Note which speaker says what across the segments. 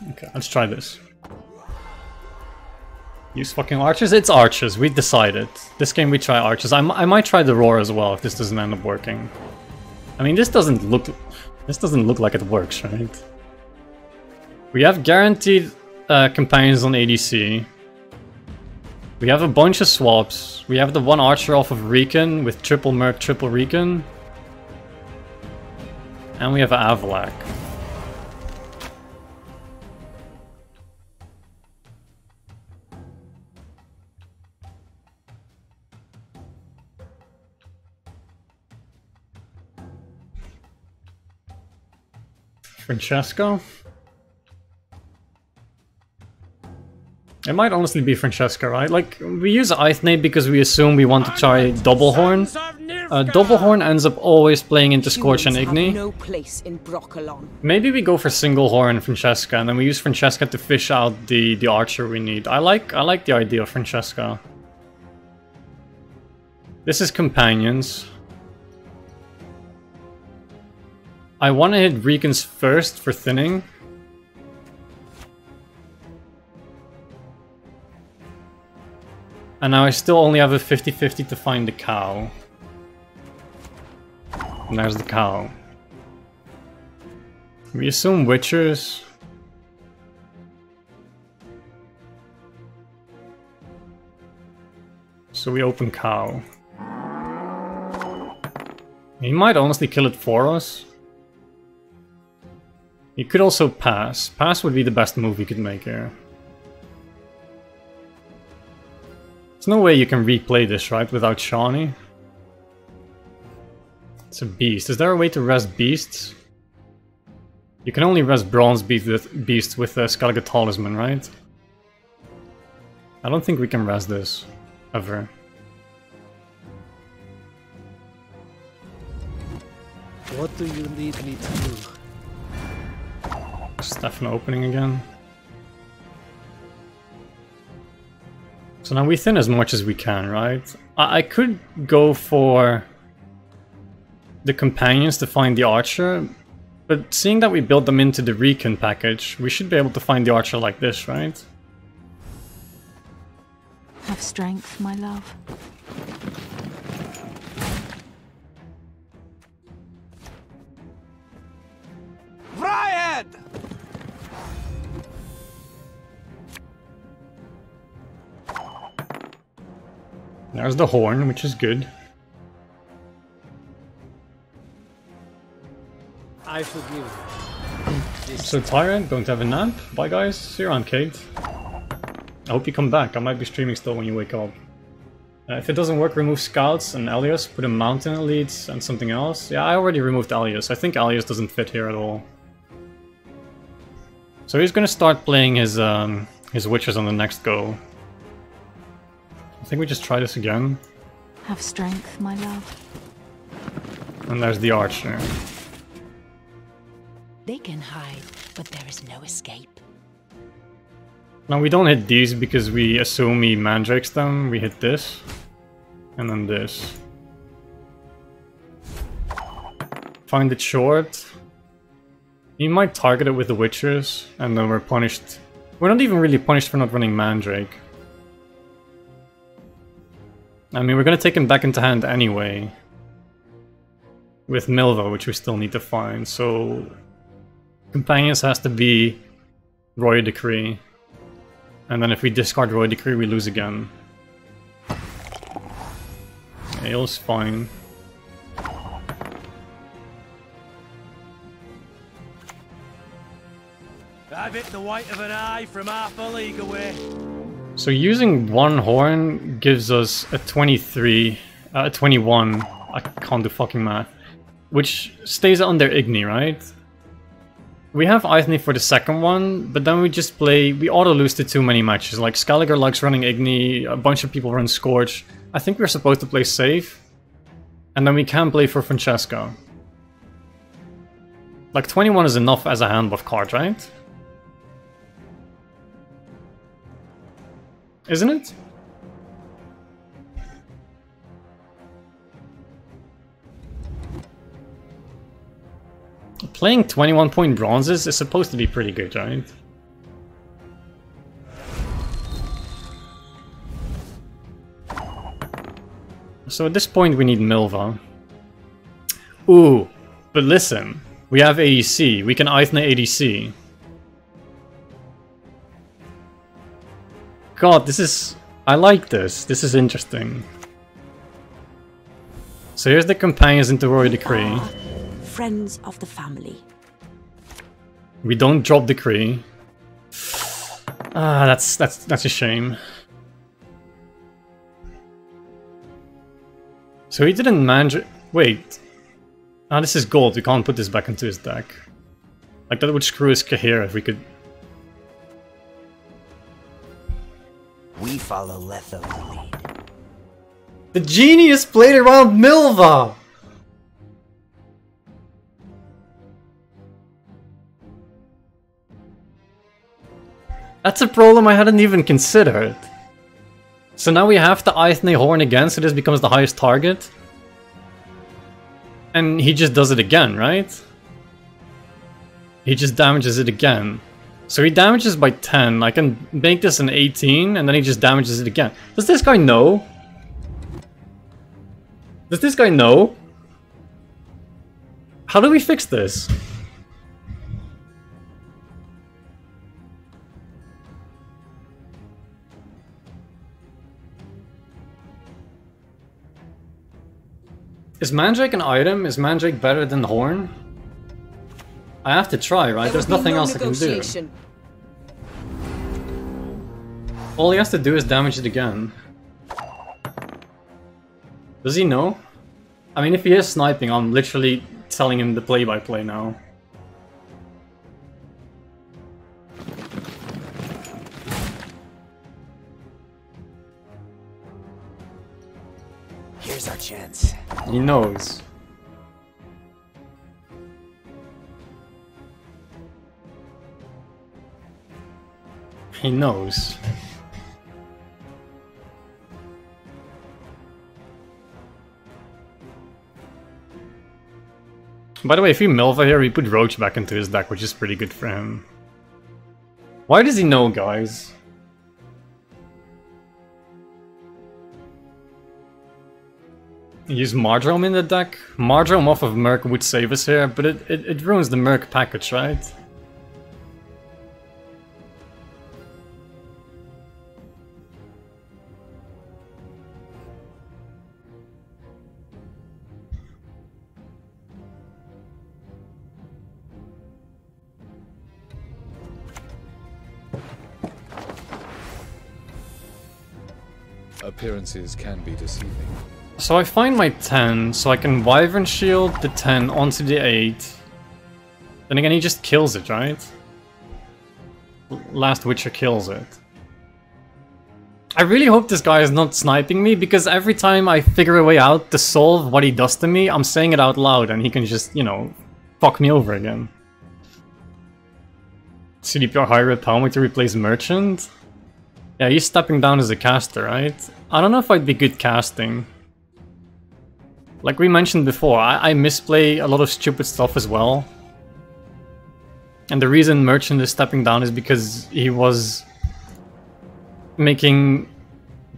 Speaker 1: Okay, let's try this. Use fucking archers? It's archers, we decided. This game we try archers. I might try the roar as well if this doesn't end up working. I mean, this doesn't look like it works, right? We have guaranteed companions on ADC. We have a bunch of swaps. We have the one archer off of Recon with triple Merc, triple Recon. And we have an Avallac'h. Francesco? It might honestly be Francesca, right? Like, we use Ithne because we assume we want to try Double Horn. Double Horn ends up always playing into Scorch and Igni.
Speaker 2: No place in Broccolon.
Speaker 1: Maybe we go for Single Horn Francesca, and then we use Francesca to fish out the archer we need. I like the idea of Francesca. This is Companions. I want to hit Recons first for thinning. And now I still only have a 50-50 to find the cow. And there's the cow. We assume Witchers. So we open cow. He might honestly kill it for us. He could also pass. Pass would be the best move he could make here. There's no way you can replay this, right, without Shawnee? It's a beast. Is there a way to rest beasts? You can only rest bronze beasts with Scoia'tael Talisman, right? I don't think we can rest this, ever.
Speaker 3: What do you need me to do?
Speaker 1: Stefan opening again. So now we thin as much as we can, right? I could go for the companions to find the archer, but seeing that we built them into the Recon package, we should be able to find the archer like this, right?
Speaker 4: Have strength, my love.
Speaker 3: Riot!
Speaker 1: There's the horn, which is good.
Speaker 3: I forgive you.
Speaker 1: So Tyrant, don't have a nap. Bye guys, see you around, Kate. I hope you come back, I might be streaming still when you wake up. If it doesn't work, remove Scouts and Elias, put a Mountain Elites and something else. Yeah, I already removed Elias. I think Elias doesn't fit here at all. So he's gonna start playing his Witches on the next go. I think we just try this again.
Speaker 4: Have strength, my love.
Speaker 1: And there's the archer.
Speaker 2: They can hide, but there is no escape.
Speaker 1: Now we don't hit these because we assume he mandrakes them. We hit this. And then this. Find the Chort. He might target it with the Witchers, and then we're punished. We're not even really punished for not running Mandrake. I mean, we're gonna take him back into hand anyway. With Milva, which we still need to find, so... Companions has to be Royal Decree. And then if we discard Royal Decree, we lose again. Ale's fine.
Speaker 3: I've hit the white of an eye from half a league away.
Speaker 1: So using one horn gives us a 23, a 21, I can't do fucking math, which stays under Igni, right? We have Ithne for the second one, but then we just play, we auto-lose to too many matches, like Scaligor likes running Igni, a bunch of people run Scorch. I think we're supposed to play safe, and then we can play for Francesca. Like 21 is enough as a handbuff card, right? Isn't it? Playing 21-point bronzes is supposed to be pretty good, right? So at this point we need Milva. Ooh, but listen, we have ADC. We can Ithne ADC. God, this is... I like this. This is interesting. So here's the companions into Royal Decree.
Speaker 2: Friends of the family.
Speaker 1: We don't drop Decree. Ah, that's a shame. So he didn't manage... Wait. Ah, this is gold. We can't put this back into his deck. Like, that would screw his Kahir if we could...
Speaker 5: We follow Letho's lead.
Speaker 1: The genius played around Milva! That's a problem I hadn't even considered. So now we have to Ithne Horn again, so this becomes the highest target. And he just does it again, right? He just damages it again. So he damages by 10, I can make this an 18, and then he just damages it again. Does this guy know? Does this guy know? How do we fix this? Is Mandrake an item? Is Mandrake better than Horn? I have to try, right? There's nothing else I can do. All he has to do is damage it again. Does he know? I mean, if he is sniping, I'm literally telling him the play-by-play now.
Speaker 5: Here's our chance.
Speaker 1: He knows. He knows. By the way, if we Milva here, we put Roach back into his deck, which is pretty good for him. Why does he know, guys? Use Mardrome in the deck. Mardrome off of Merc would save us here, but it ruins the Merc package, right?
Speaker 6: Appearances can be deceiving.
Speaker 1: So I find my 10, so I can Wyvern Shield the 10 onto the 8. Then again, he just kills it, right? Last Witcher kills it. I really hope this guy is not sniping me, because every time I figure a way out to solve what he does to me, I'm saying it out loud and he can just, you know, fuck me over again. CDPR high repel to replace Merchant? Yeah, he's stepping down as a caster, right? I don't know if I'd be good casting. Like we mentioned before, I misplay a lot of stupid stuff as well. And the reason Merchant is stepping down is because he was making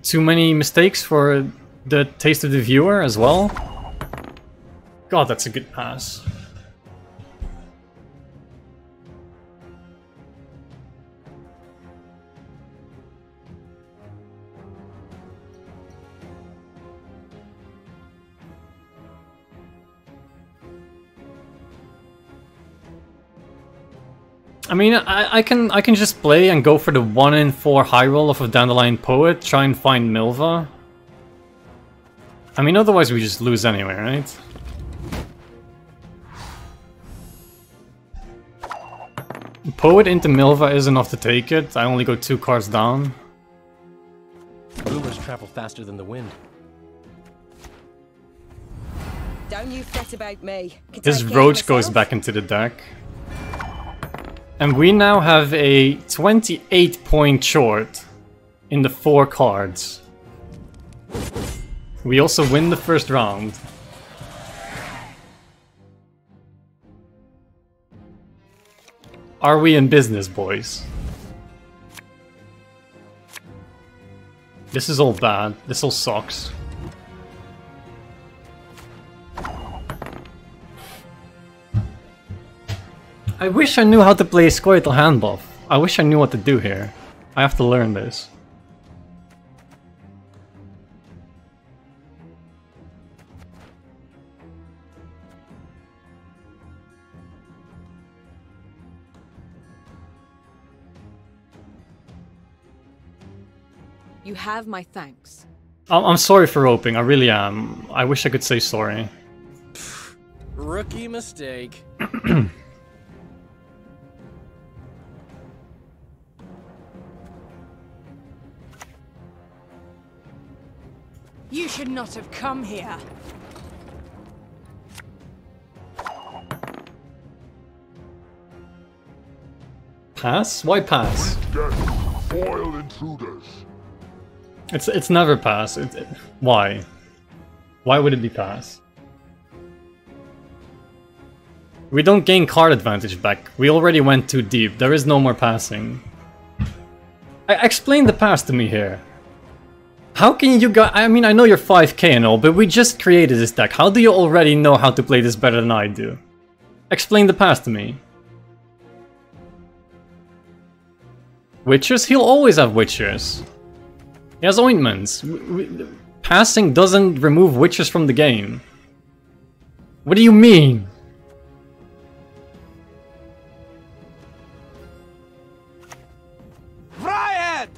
Speaker 1: too many mistakes for the taste of the viewer as well. God, that's a good pass. I mean, I can just play and go for the 1 in 4 high roll off of Dandelion Poet, try and find Milva. I mean, otherwise we just lose anyway, right? Poet into Milva is enough to take it. I only go 2 cards down.
Speaker 7: Rumors travel faster than the wind.
Speaker 2: Don't you fret about me.
Speaker 1: His Roach goes back into the deck. And we now have a 28-point Chort in the 4 cards. We also win the first round. Are we in business, boys? This is all bad. This all sucks. I wish I knew how to play Scoia'tael Handbuff. I wish I knew what to do here. I have to learn this.
Speaker 2: You have my thanks.
Speaker 1: I'm sorry for roping, I really am. I wish I could say sorry.
Speaker 7: Rookie mistake.
Speaker 6: You should not have come here.
Speaker 1: Pass? Why pass?
Speaker 8: Foil intruders.
Speaker 1: It's never pass. Why? Why would it be pass? We don't gain card advantage back. We already went too deep. There is no more passing. Explain the pass to me here. How can you guys... I mean, I know you're 5k and all, but we just created this deck. How do you already know how to play this better than I do? Explain the pass to me. Witchers? He'll always have Witchers. He has ointments. Passing doesn't remove Witchers from the game. What do you mean?
Speaker 3: Riot!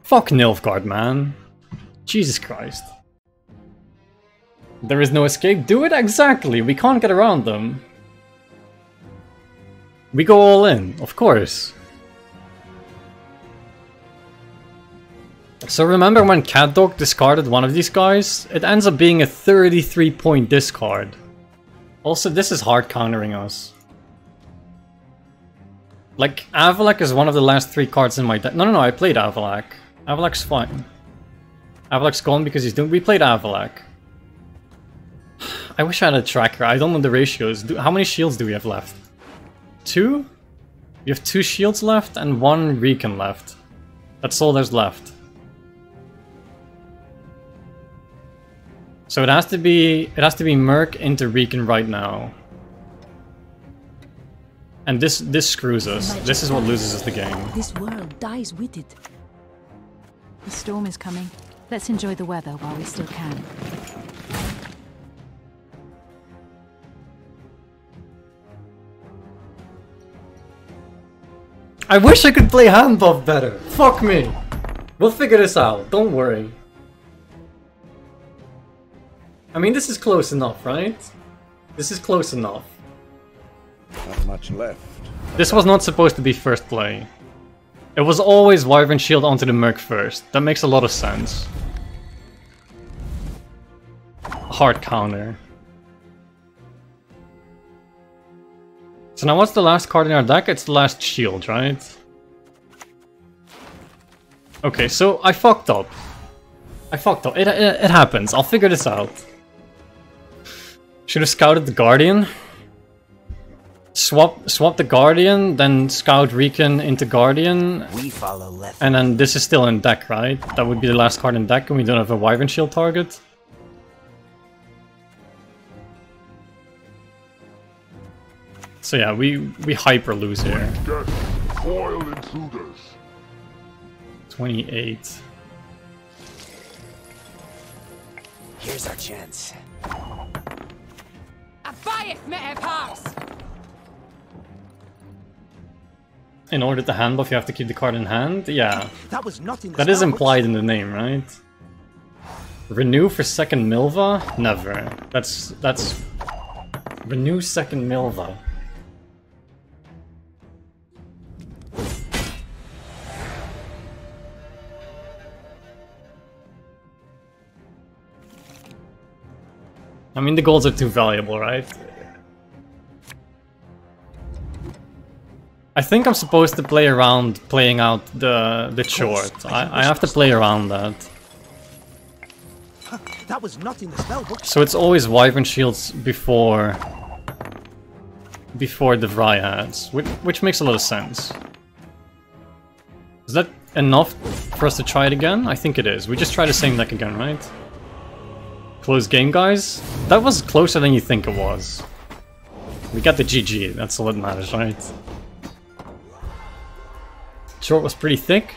Speaker 1: Fuck Nilfgaard, man. Jesus Christ. There is no escape? Do it? Exactly. We can't get around them. We go all in, of course. So remember when CatDog discarded one of these guys? It ends up being a 33-point discard. Also, this is hard countering us. Like, Avallac'h is one of the last 3 cards in my deck. No, I played Avallac'h. Avallac'h's fine. Avallac'h's gone because he's doing... We played Avallac'h. I wish I had a tracker. I don't know the ratios. How many shields do we have left? 2? We have 2 shields left and 1 recon left. That's all there's left. So it has to be Merc into recon right now. And this screws us. This is what loses us the game.
Speaker 2: This world dies with it.
Speaker 4: The storm is coming. Let's enjoy the weather while we still can.
Speaker 1: I wish I could play Handbuff better. Fuck me. We'll figure this out. Don't worry. I mean, this is close enough, right? This is close enough.
Speaker 8: Not much left.
Speaker 1: This was not supposed to be first play. It was always Wyvern Shield onto the Merc first. That makes a lot of sense. Hard counter. So now what's the last card in our deck? It's the last shield, right? Okay, so I fucked up. It happens. I'll figure this out. Should have scouted the Guardian. Swap the Guardian, then scout Recon into Guardian.
Speaker 5: We follow Letho.
Speaker 1: And then this is still in deck, right? That would be the last card in deck and we don't have a Wyvern Shield target. So yeah, we hyper lose here.
Speaker 8: Foil intruders.
Speaker 1: 28.
Speaker 5: Here's our chance.
Speaker 6: Avallac'h met pass.
Speaker 1: In order to handbuff, you have to keep the card in hand? Yeah.
Speaker 3: That was not in the
Speaker 1: That is
Speaker 3: spell.
Speaker 1: implied in the name, right? Renew for second Milva? Never. That's... Renew second Milva. I mean, the golds are too valuable, right? I think I'm supposed to play around playing out the Chort. I have to play around that.
Speaker 3: That was not in the spell book.
Speaker 1: So it's always Wyvern Shields before the Vryads, which makes a lot of sense. Is that enough for us to try it again? I think it is. We just try the same deck again, right? Close game, guys. That was closer than you think it was. We got the GG, that's all that matters, right? Chort was pretty thick.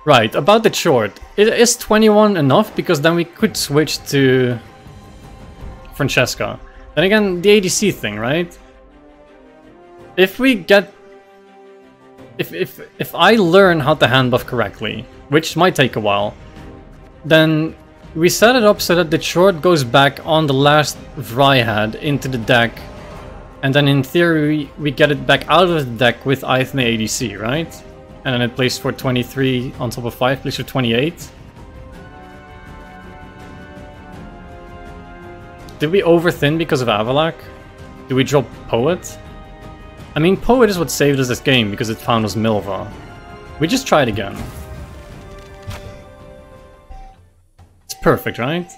Speaker 1: Right, about the Chort. Is 21 enough? Because then we could switch to Francesca. Then again, the ADC thing, right? If we get... If I learn how to handbuff correctly, which might take a while, then we set it up so that the Chort goes back on the last Vryhad into the deck, and then in theory we get it back out of the deck with Ithne ADC, right? And then it plays for 23 on top of 5, plays for 28. Did we overthin because of Avallac'h? Did we drop Poet? I mean, Poet is what saved us this game because it found us Milva. We just tried again. It's perfect, right?